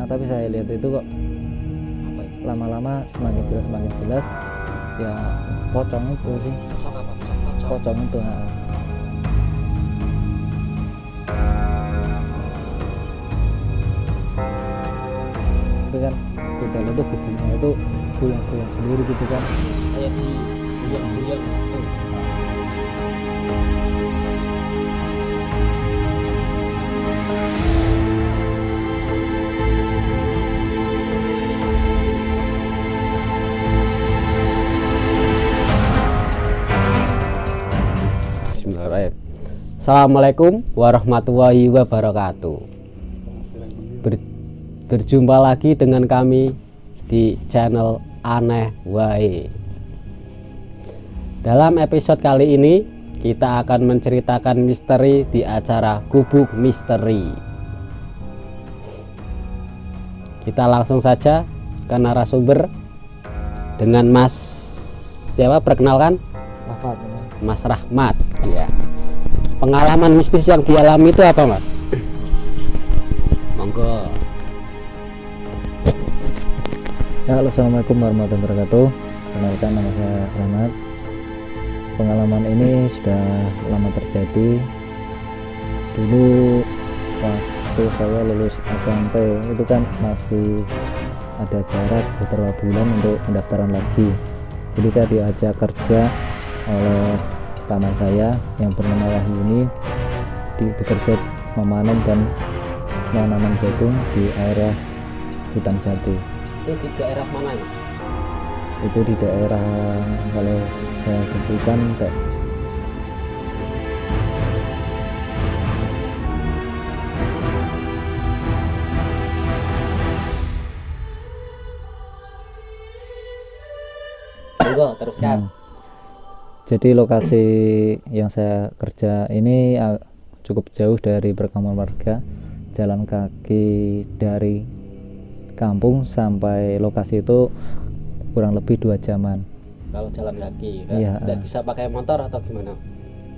tapi saya lihat itu kok lama-lama semakin jelas ya pocong itu sih. Sosok apa? Sosok Pocong itu. Itu kan kita lihat tuh gubuknya itu goyang-goyang sendiri gitu kan, kayak di guyang-guyang gitu. Bismillahirrahmanirrahim. Assalamualaikum warahmatullahi wabarakatuh. Berjumpa lagi dengan kami di channel Aneh Wae. Dalam episode kali ini kita akan menceritakan misteri di acara Gubuk Misteri. Kita langsung saja ke narasumber dengan Mas siapa, perkenalkan? Rahmat. Mas Rahmat. Ya. Pengalaman mistis yang dialami itu apa, Mas? Monggo. Ya, halo, assalamualaikum warahmatullahi wabarakatuh. Kenalkan, nama saya Rahmat. Pengalaman ini sudah lama terjadi. Dulu waktu saya lulus SMP itu kan masih ada jarak beberapa bulan untuk pendaftaran lagi. Jadi saya diajak kerja oleh teman saya yang bernama Wahyuni bekerja memanen dan menanam jagung di area hutan jati. Itu di daerah mana ya? Itu di daerah, kalau saya sebutkan Monggo teruskan. Jadi lokasi yang saya kerja ini cukup jauh dari perkampungan warga. Jalan kaki dari kampung sampai lokasi itu kurang lebih 2 jaman. Kalau jalan kaki kan Iya, tidak bisa pakai motor atau gimana?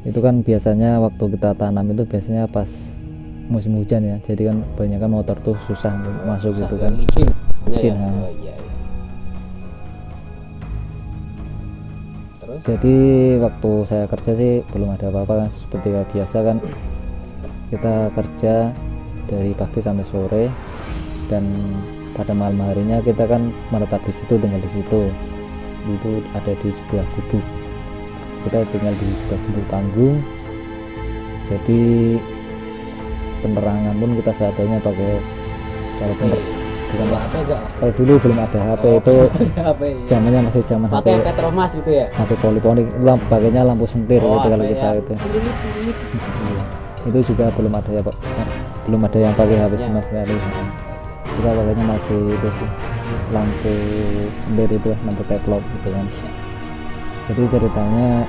Itu kan biasanya waktu kita tanam itu biasanya pas musim hujan ya. Jadi kan banyak kan motor tuh susah untuk masuk gitu kan. Izin. Izin, Ya? ya. Oh, iya. Terus Jadi waktu saya kerja sih belum ada apa-apa kan, seperti biasa kan kita kerja dari pagi sampai sore, dan pada malam harinya kita kan menetap di situ, tinggal di situ. Itu ada di sebuah gubuk, kita tinggal di sebuah gubuk panggung. Jadi penerangan pun kita seadanya pakai, kalau bukan HP enggak? kalau dulu belum ada HP itu HP. zamannya masih zaman HP Pakai Petromas gitu ya? HP poliponik, pakainya lampu sentir Oh, gitu kalau HP kita ya. itu. Iya. Itu juga belum ada ya Pak, belum ada yang pakai HP sama sekali. Kita pakainya masih itu sih, lampu sentir itu, lampu teplok gitu kan. Jadi ceritanya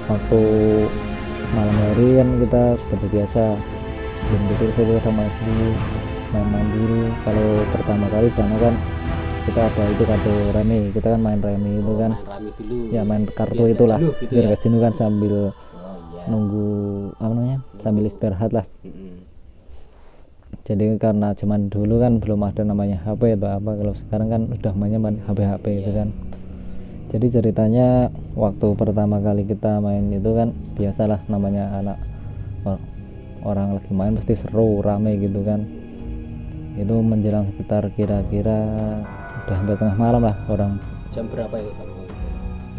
waktu malam hari kan kita seperti biasa, sebelum tidur kita main dulu. Kalau pertama kali sana kan kita ada itu kartu remi, kita kan main remi itu kan. Main rame dulu. Ya main kartu Biar itulah, nggak jenuh gitu biar ya? nggak jenuh kan, sambil Oh iya. nunggu apa namanya, sambil istirahat lah. Mm-mm. Jadi karena zaman dulu kan belum ada namanya HP atau apa, kalau sekarang kan udah mainnya HP itu kan. Jadi ceritanya waktu pertama kali kita main itu kan biasalah, namanya anak orang lagi main pasti seru, rame gitu kan. Itu menjelang sekitar kira-kira udah hampir tengah malam lah, orang Jam berapa itu?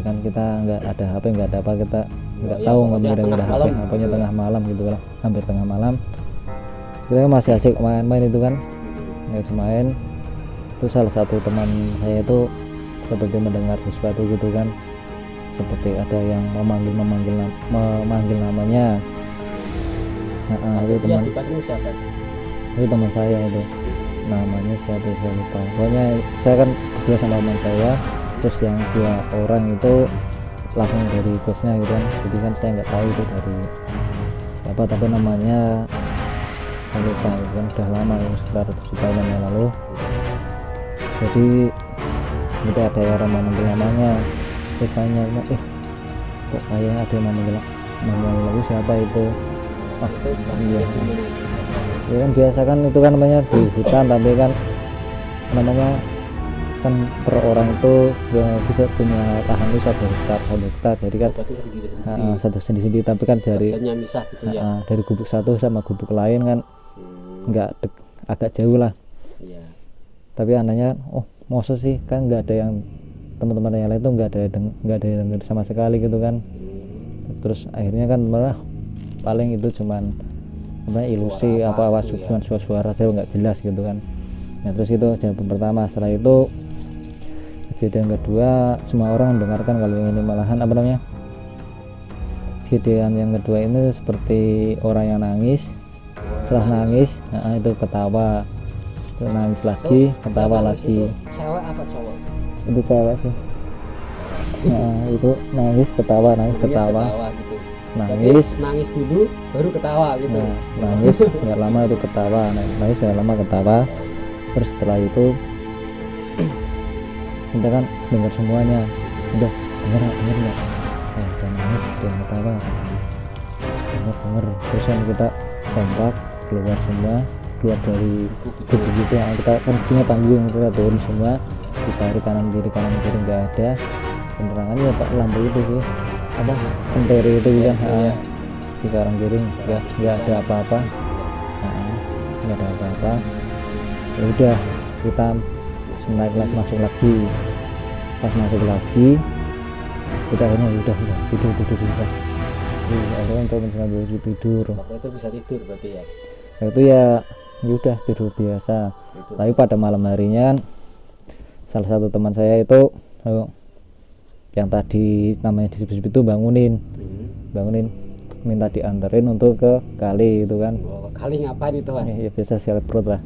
kan kita nggak ada HP, nggak ada apa, kita nggak ya, tahu pokoknya nggak ada tengah HP, malam pokoknya gitu tengah malam gitu lah, hampir tengah malam. Kita kan masih asik main-main itu kan, nggak main. Itu salah satu teman saya itu seperti mendengar sesuatu gitu kan, seperti ada yang memanggil namanya. Itu Dia teman, dipanggil siapa? itu teman saya itu, namanya siapa saya lupa. Pokoknya saya kan berdua sama teman saya, terus yang 2 orang itu langsung dari bosnya gitu kan. Jadi kan saya nggak tahu itu dari siapa, tapi namanya saya lupa gitu kan, udah lama ya, sekitar 7 tahun yang lalu. Jadi itu ada orang memanggil namanya, terus tanya, kok kayaknya ada yang memanggil lagu, siapa itu? Itu pas Iya. dia gimana? Ya kan biasa kan itu kan namanya di hutan, tapi kan namanya kan per orang itu bisa punya lahan itu 1 hektar, jadi kan Berarti sendiri-sendiri. satu sendiri, tapi kan Kerjanya misah gitu ya. dari gubuk satu sama gubuk lain kan nggak agak jauh lah. Iya. Tapi anehnya, oh masa sih, kan nggak ada yang teman-teman yang lain tuh nggak ada yang denger sama sekali gitu kan. Terus akhirnya kan malah paling itu cuman ilusi Suara apa gitu ya. cuman suara saya nggak jelas gitu kan. Nah terus itu jawaban pertama. Setelah itu kejadian kedua, semua orang mendengarkan kalau ini malahan kejadian yang kedua ini seperti orang yang nangis. Setelah nangis, itu ketawa, itu nangis lagi, ketawa Yang lagi. itu cewek apa cowok? Itu cewek sih. Itu nangis ketawa, nangis ketawa, gitu. nangis. Berarti nangis dulu baru ketawa gitu. Nah, nangis nggak lama itu ketawa, nangis nggak lama ketawa. Terus setelah itu kita kan dengar semuanya, udah dengar nggak, udah nangis, udah ketawa, dengar. Terus kan kita kompak keluar semua, keluar dari gubuk gitu. Kita kan punya panggung, kita turun semua, dicari kanan kiri nggak ada. Penerangannya ya pak lampu itu sih, apa senteri itu kan, Iya. di kanan kiri nggak ada apa-apa, nggak ada apa-apa. Ya udah kita naik lagi, masuk lagi. Pas masuk lagi kita akhirnya udah tidur udah. Akhirnya untuk mengambil tidur. Waktu itu bisa tidur berarti ya. Nah, itu ya udah tidur biasa. Itu. Tapi pada malam harinya salah satu teman saya itu yang tadi namanya disebut itu bangunin minta dianterin untuk ke kali itu kan. Oh, kali ngapain itu mas? Ya biasa sialat perut lah.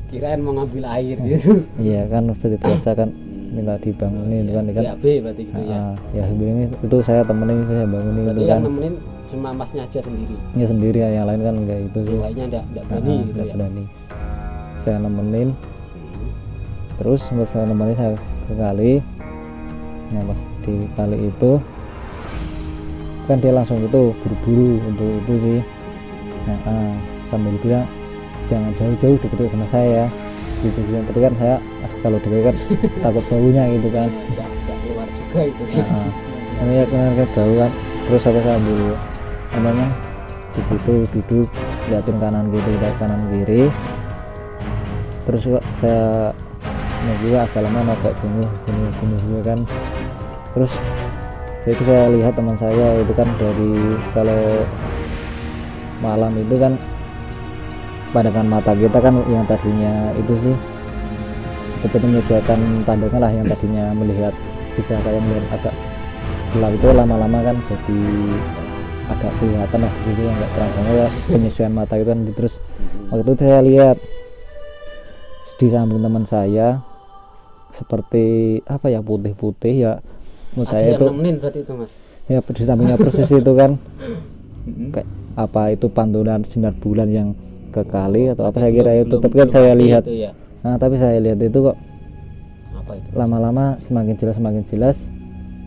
Kirain mau ngambil air gitu. Iya kan seperti biasa kan, minta dibangunin itu kan. BAB berarti gitu ya. Ya ini itu saya temenin, saya bangunin Berarti itu yang kan. nemenin cuma masnya aja sendiri. Ya sendiri, yang lain kan enggak itu sih. Yang lainnya enggak berani gitu Nggak ya. berani. Saya nemenin, terus saya nemenin saya ke kali. Nah pas di kali itu kan dia langsung itu buru-buru untuk itu sih. Sambil bilang jangan jauh-jauh deket sama saya gitu sih. Tapi kan saya kalau deket kan takut baunya gitu kan. Enggak keluar juga itu. Ini ya kan bau kan. Terus saya sambil di situ duduk liatin kanan kiri. Terus kok saya nunggu agak lama, agak jenuh juga kan. Terus saya lihat teman saya itu kan, dari kalau malam itu kan pandangan mata kita kan yang tadinya itu sih seperti menyesuaikan pandangan lah, yang tadinya melihat bisa kayak melihat agak gelap itu lama-lama kan jadi agak kelihatan lah gitu, nggak terang ya penyesuaian mata itu kan. Terus waktu itu saya lihat di samping teman saya seperti apa ya, putih-putih ya. Menurut saya itu nemenin berarti itu mas. ya di sampingnya persis itu kan kayak apa itu pantulan sinar bulan yang ke kali atau apa, saya kira itu. Tapi kan saya lihat itu ya. tapi saya lihat itu kok Apa itu? lama-lama semakin jelas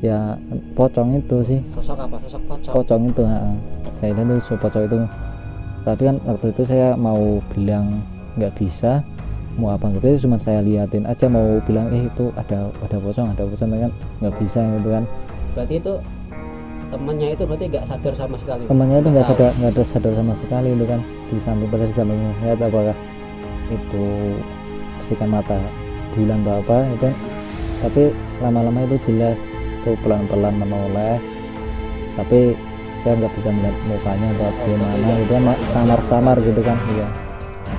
ya pocong itu sih. Sosok apa? Sosok pocong. Pocong itu saya lihat itu pocong itu. Tapi kan waktu itu saya mau bilang nggak bisa, mau apa nggak bisa, cuma saya liatin aja, mau bilang itu ada pocong kan nggak bisa gitu kan. Berarti itu temannya itu berarti nggak sadar sama sekali. Temannya itu nggak Tahu. ada sadar sama sekali itu kan. Di sampingnya lihat apakah itu percikan mata bulan atau apa itu kan. Tapi lama-lama itu jelas tuh pelan-pelan menoleh, tapi saya nggak bisa melihat mukanya atau gimana itu kan, samar-samar gitu kan. Iya,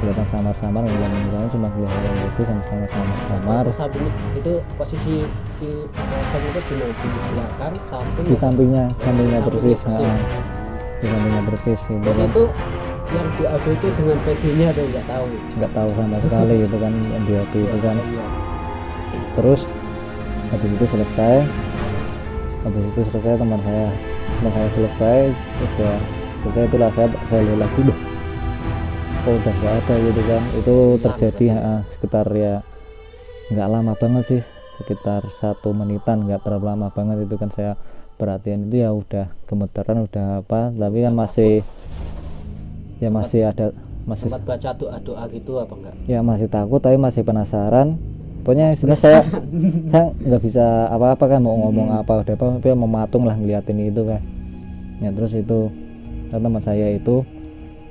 kelihatan samar-samar, mukanya cuma kelihatan gitu kan, samar-samar. Terus samping itu posisi si pocong itu di belakang, samping. Di sampingnya Sampingnya persis, persis. di sampingnya persis itu Dan kan. itu yang BAB itu dengan PD-nya atau nggak tahu? Nggak tahu sama sekali itu kan, yang di hati itu kan. Iya. Terus habis itu selesai teman saya selesai, udah selesai itulah saya lihat lagi, udah nggak ada gitu kan. Itu terjadi sekitar ya nggak lama banget sih, sekitar 1 menitan, nggak terlalu lama banget itu kan. Saya perhatian itu ya udah gemetaran, udah apa, tapi kan masih ya masih ada, masih sempat baca doa gitu apa enggak? ya masih takut tapi masih penasaran. Pokoknya istilah saya nggak bisa apa-apa kan, mau ngomong apa udah apa, tapi mematung lah ngeliatin itu kan. Ya terus itu teman saya itu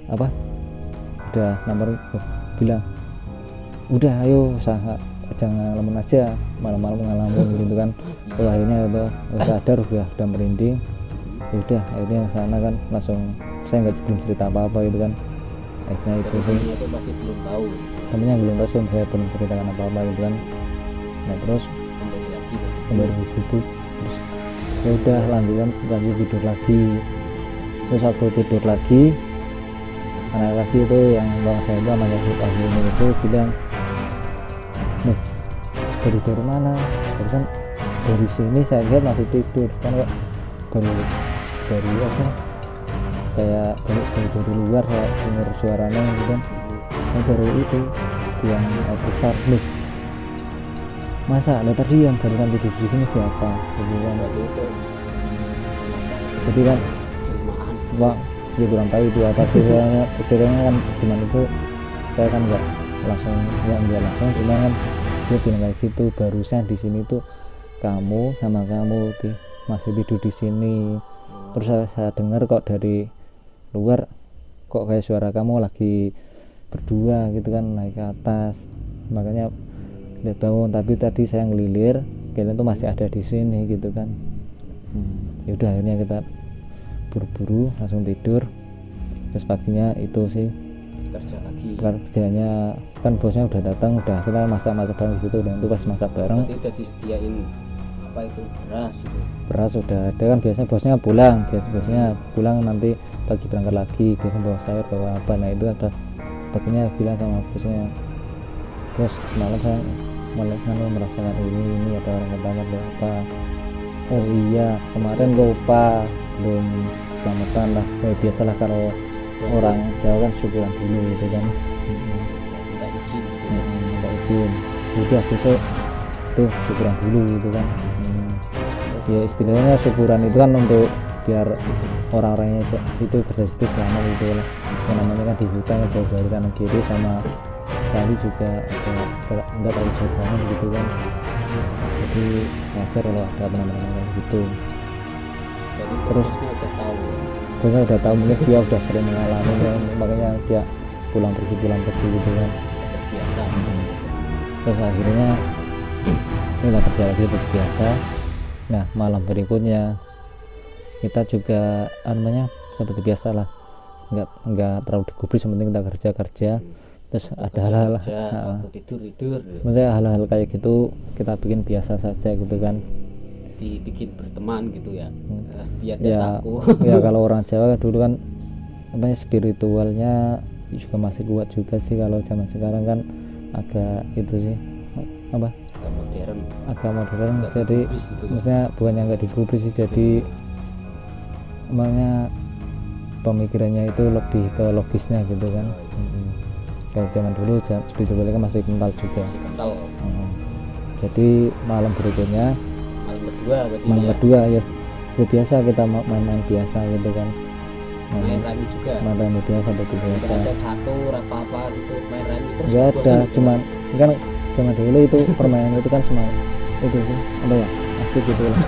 apa udah nomor bilang udah ayo usaha jangan ngalamin aja, malam-malam ngalamin gitu kan. Terus akhirnya itu sadar udah merinding. Ya udah akhirnya ke sana kan langsung, saya nggak belum cerita apa-apa gitu kan. Akhirnya itu sih Temennya itu masih belum tahu temennya belum tahu, saya belum ceritakan apa-apa gitu kan. Nah terus kembali lagi kembali ke gubuk, terus ya udah lanjut tidur lagi. Terus waktu tidur lagi, anak lagi itu yang bang saya itu namanya Ahli itu bilang, nih dari mana? Barusan dari sini saya lihat masih tidur kan, kok dari apa kayak dari luar saya dengar suaranya gitu kan. Nah, baru itu yang besar, nih masa lo tadi yang barusan tidur di sini siapa gitu kan. berarti itu Jadi kan jelmaan. Bang, dia kurang tahu itu apa istilahnya kan gimana itu, saya kan nggak langsung nggak langsung, cuma kan dia bilang kayak gitu, barusan di sini tuh kamu sama kamu masih tidur di sini. Terus saya dengar kok dari luar kok kayak suara kamu lagi berdua gitu kan naik ke atas, makanya dia bangun, tapi tadi saya ngelilir kalian tuh masih ada di sini gitu kan. Ya udah akhirnya kita buru-buru langsung tidur. Terus paginya itu sih Kerja lagi. kerjanya kan bosnya udah datang, udah kita masak bareng di situ, dan itu pas masak bareng Berarti udah disediain apa itu beras udah ada kan. Biasanya bosnya pulang nanti pagi berangkat lagi, biasanya bawa sayur bawa apa. Nah itu ada paginya bilang sama bosnya, bos malam saya malah merasakan ini ada orang ketangkap apa. Oh iya kemarin lupa belum selamatan lah. Biasalah kalau orang Jawa kan syukuran dulu gitu kan. minta izin gitu. Minta izin udah besok tuh syukuran dulu gitu kan. Ya istilahnya syukuran itu kan untuk biar orang-orangnya itu kerja situ selamat gitu lah. Yang namanya kan di hutan jauh dari kanan kiri, sama kali juga ada enggak terlalu jauh banget gitu kan. Jadi wajar kalau ada penampilan kayak gitu. Jadi Terus bosnya udah tahu bosnya udah tahu, mungkin dia udah sering mengalami kan, makanya dia pulang pergi gitu kan. udah biasa. Terus akhirnya kita kerja lagi seperti biasa. Nah malam berikutnya kita juga namanya seperti biasa lah, nggak terlalu digubris, yang penting kita kerja. Terus ada hal-hal waktu tidur maksudnya hal-hal kayak gitu kita bikin biasa saja gitu kan. dibikin berteman gitu ya. Biar dia Ya takut. ya kalau orang Jawa dulu kan namanya spiritualnya juga masih kuat juga sih. Kalau zaman sekarang kan agak itu sih apa modern agak modern, nggak jadi digubris gitu ya. maksudnya bukannya nggak digubris sih, jadi emangnya pemikirannya itu lebih ke logisnya gitu kan. Kalau zaman dulu spiritualnya kan masih kental juga. masih kental. Jadi malam berikutnya Malam kedua berarti ya seperti biasa kita main-main biasa gitu kan. main rani juga. main rame biasa seperti biasa. Ada catur apa gitu main rani terus Nggak ada, bosan gitu. cuman kan zaman dulu itu permainan itu kan semua itu sih apa ya, asik gitu lah.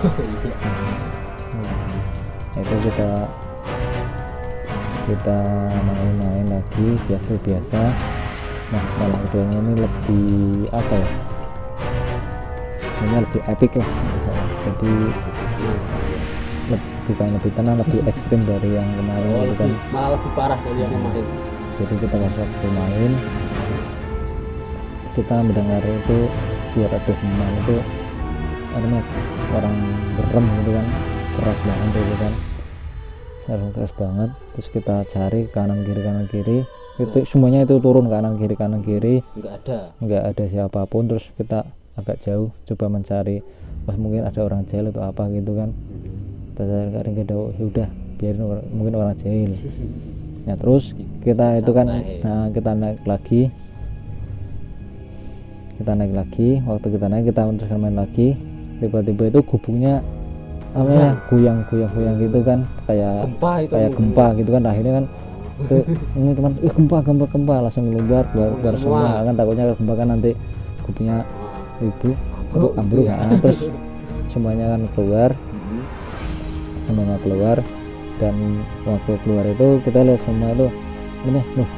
Itu kita main-main lagi biasa. Nah malam keduanya ini lebih apa ya, ini lebih epic lah jadi bukan lebih tenang, lebih ekstrim dari yang kemarin gitu kan. malah lebih parah dari yang kemarin. Jadi kita pas waktu main kita mendengar itu suara demen itu artinya orang berem gitu kan, keras banget gitu kan, keras banget. Terus kita cari kanan kiri itu semuanya itu turun kanan kiri nggak ada siapapun. Terus kita agak jauh coba mencari, mungkin ada orang jahil atau apa gitu kan. Kita cari kita udah biarin mungkin orang jahil. Nah terus kita itu kan kita naik lagi, waktu kita naik kita teruskan main lagi. Tiba-tiba itu gubuknya goyang gitu kan, kayak gempa gitu kan. Akhirnya kan Tuh, ini teman gempa langsung keluar semua kan, takutnya gempa kan nanti kubunya ibu ambruk terus semuanya kan semuanya keluar. Dan waktu keluar itu kita lihat semua itu ini loh,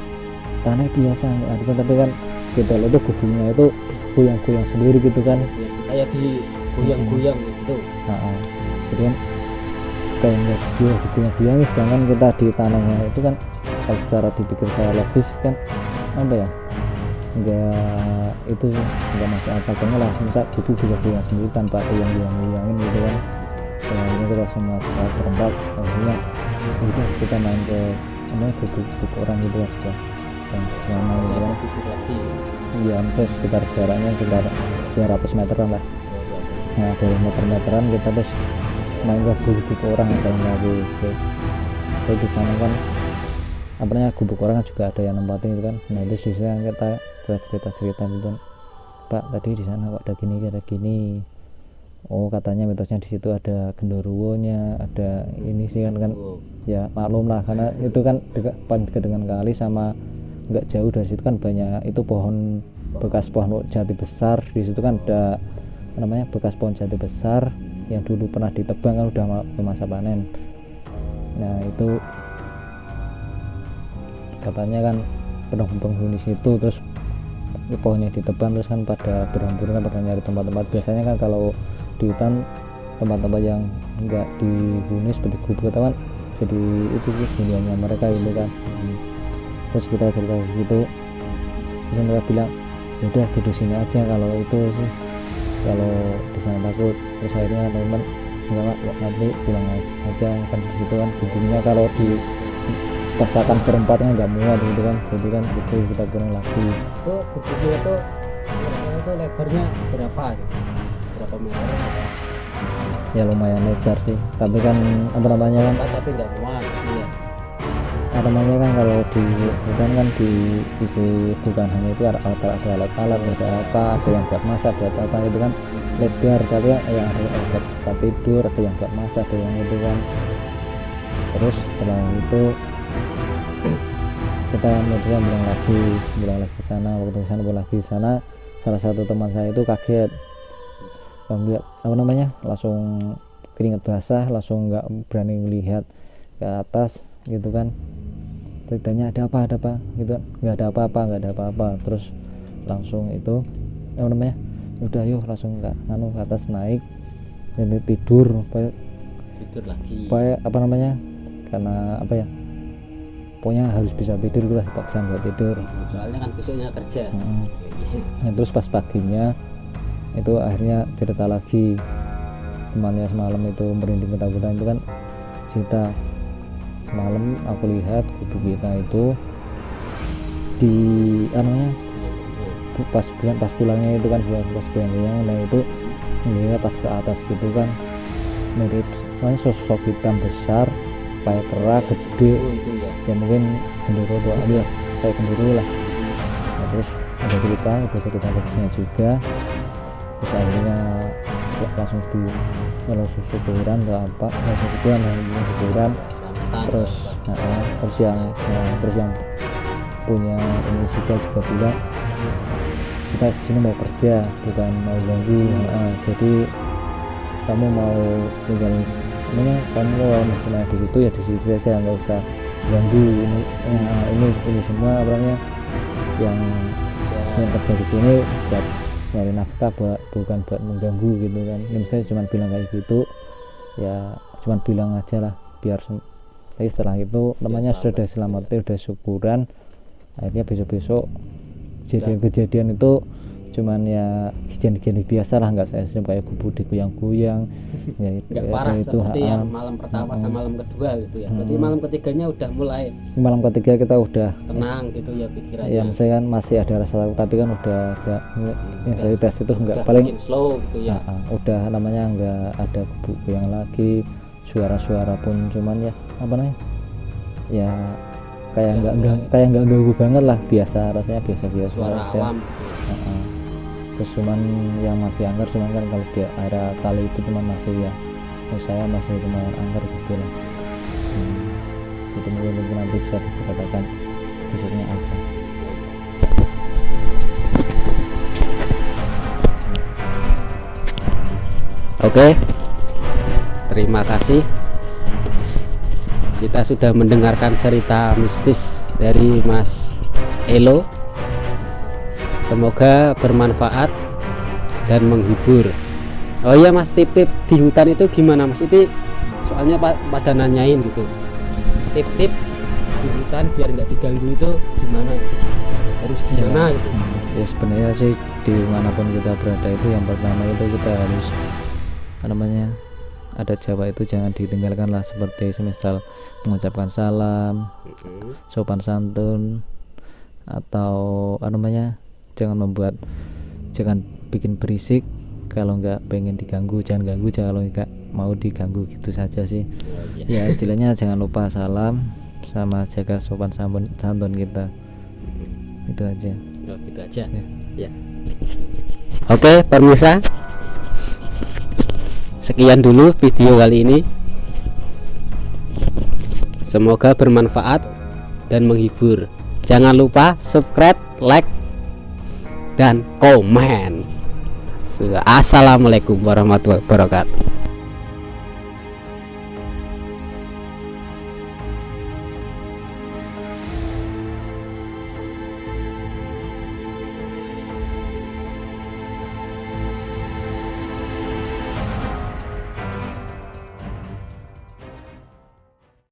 tanah biasa tapi kan kita lihat itu gubuknya itu goyang-goyang sendiri gitu kan, kayak di goyang-goyang gitu. Jadi kan kayak nggak goyang-goyang, sedangkan kita di tanahnya itu kan kalau secara dipikir secara logis kan apa ya, enggak itu sih enggak masuk akal banget lah, misal gubuk juga goyang sendiri tanpa ada yang goyang-goyangin gitu kan. Akhirnya kita semua setelah berempat akhirnya udah kita main ke gubuk orang gitu lah, sudah yang sana gitu kan. Iya, misalnya sekitar jaraknya sekitar 200 meteran lah. Nah dari meteran kita terus main ke gubuk orang aja lagi guys. Jadi di sana kan gubuk orang kan juga ada yang nempatin gitu kan. Nah itu di sana kita cerita gitu kan, Pak tadi di sana kok ada gini. Oh katanya mitosnya di situ ada genderuwonya, ada ini sih kan ya maklum lah karena itu kan dekat dengan kali, sama nggak jauh dari situ kan banyak itu bekas pohon jati besar. Di situ kan ada bekas pohon jati besar yang dulu pernah ditebang kan udah masa panen. Nah itu katanya kan penghuni situ, terus pohonnya ditebang terus kan pada berhamburan pada nyari tempat-tempat. Biasanya kan kalau di hutan tempat-tempat yang enggak dihuni seperti gubuk kan jadi itu sih huniannya mereka gitu kan. Terus kita cerita gitu, terus mereka bilang udah tidur sini aja kalau itu sih, kalau di sana takut. Terus akhirnya teman enggak nanti pulang lagi saja kan, di situ kan gubuknya kalau dipaksakan berempat kan nggak muat gitu kan, jadi kan itu kita pulang lagi. Itu gubuknya itu lebarnya berapa meter? Ya lumayan lebar sih, tapi kan tapi nggak muat gitu ya. kan kalau di hutan kan diisi bukan hanya itu ada alat-alat, ada yang buat masak, buat apa itu kan lebar, tapi yang ada buat tidur, ada yang buat masak, ada yang itu kan. Terus setelah itu kita pulang lagi ke sana. Waktu pulang lagi ke sana, salah satu teman saya itu kaget lihat langsung keringat basah, langsung nggak berani melihat ke atas gitu kan. Tanya ada apa gitu, nggak ada apa-apa. Terus langsung itu udah yuk langsung ke atas naik, jadi tidur lagi karena pokoknya harus bisa tidur lah, paksa buat tidur soalnya kan besoknya kerja. Nah, terus pas paginya itu akhirnya cerita lagi, temannya semalam itu merinding ketakutan itu kan cerita, semalam aku lihat gubuk kita itu di pas pulangnya itu kan pas pulangnya, nah itu melihat pas ke atas gitu kan mirip sosok hitam besar kayak kera gede ya mungkin genderuwo tuh alias kayak genderuwo lah. Nah, terus ada cerita bagisnya juga. Terus akhirnya langsung syukuran atau apa, langsung syukuran terus yang punya ini juga bilang kita di sini mau kerja bukan mau ganggu. Jadi kamu mau tinggal kamu kalau masih di situ ya di situ aja, nggak usah ganggu ini semua yang kerja di sini buat nyari nafkah, bukan buat mengganggu gitu kan. Ini saya cuma bilang kayak gitu ya, cuma bilang aja lah biar. Tapi setelah itu namanya sudah diselamatkan, sudah syukuran. Akhirnya besok kejadian itu cuman ya kejadian biasa lah, nggak se ekstrim kayak gubuk digoyang-goyang ya, nggak parah itu seperti yang malam pertama sama malam kedua gitu ya. Berarti malam ketiganya udah mulai, malam ketiga kita udah tenang gitu ya pikirannya ya, misalnya kan masih ada rasa takut tapi kan udah yang saya tes itu nggak paling slow gitu ya. Udah nggak ada gubuk yang lagi, suara-suara pun cuman ya ya kayak nggak ganggu banget lah, biasa rasanya biasa suara aja. Alam Terus cuman yang masih angker cuman kan kalau di area kali itu cuman masih ya saya masih lumayan angker gitu lah. itu mungkin nanti bisa diceritakan besoknya aja. Oke, terima kasih. Kita sudah mendengarkan cerita mistis dari Mas Elo. Semoga bermanfaat dan menghibur. Oh iya Mas, tip-tip di hutan itu gimana Mas? Itu soalnya pada nanyain gitu. Tip-tip di hutan biar nggak diganggu itu gimana? Harus gimana gitu? Ya sebenarnya sih dimanapun kita berada itu yang pertama itu kita harus ada Jawa itu jangan ditinggalkan lah, seperti semisal mengucapkan salam, sopan santun, atau jangan bikin berisik. Kalau nggak pengen diganggu jangan ganggu, kalau nggak mau diganggu, gitu saja sih. Ya istilahnya jangan lupa salam sama jaga sopan santun kita, itu aja. Oh, gitu aja ya. Oke pemirsa, sekian dulu video kali ini. Semoga bermanfaat dan menghibur. Jangan lupa subscribe, like, dan komen. Assalamualaikum warahmatullahi wabarakatuh.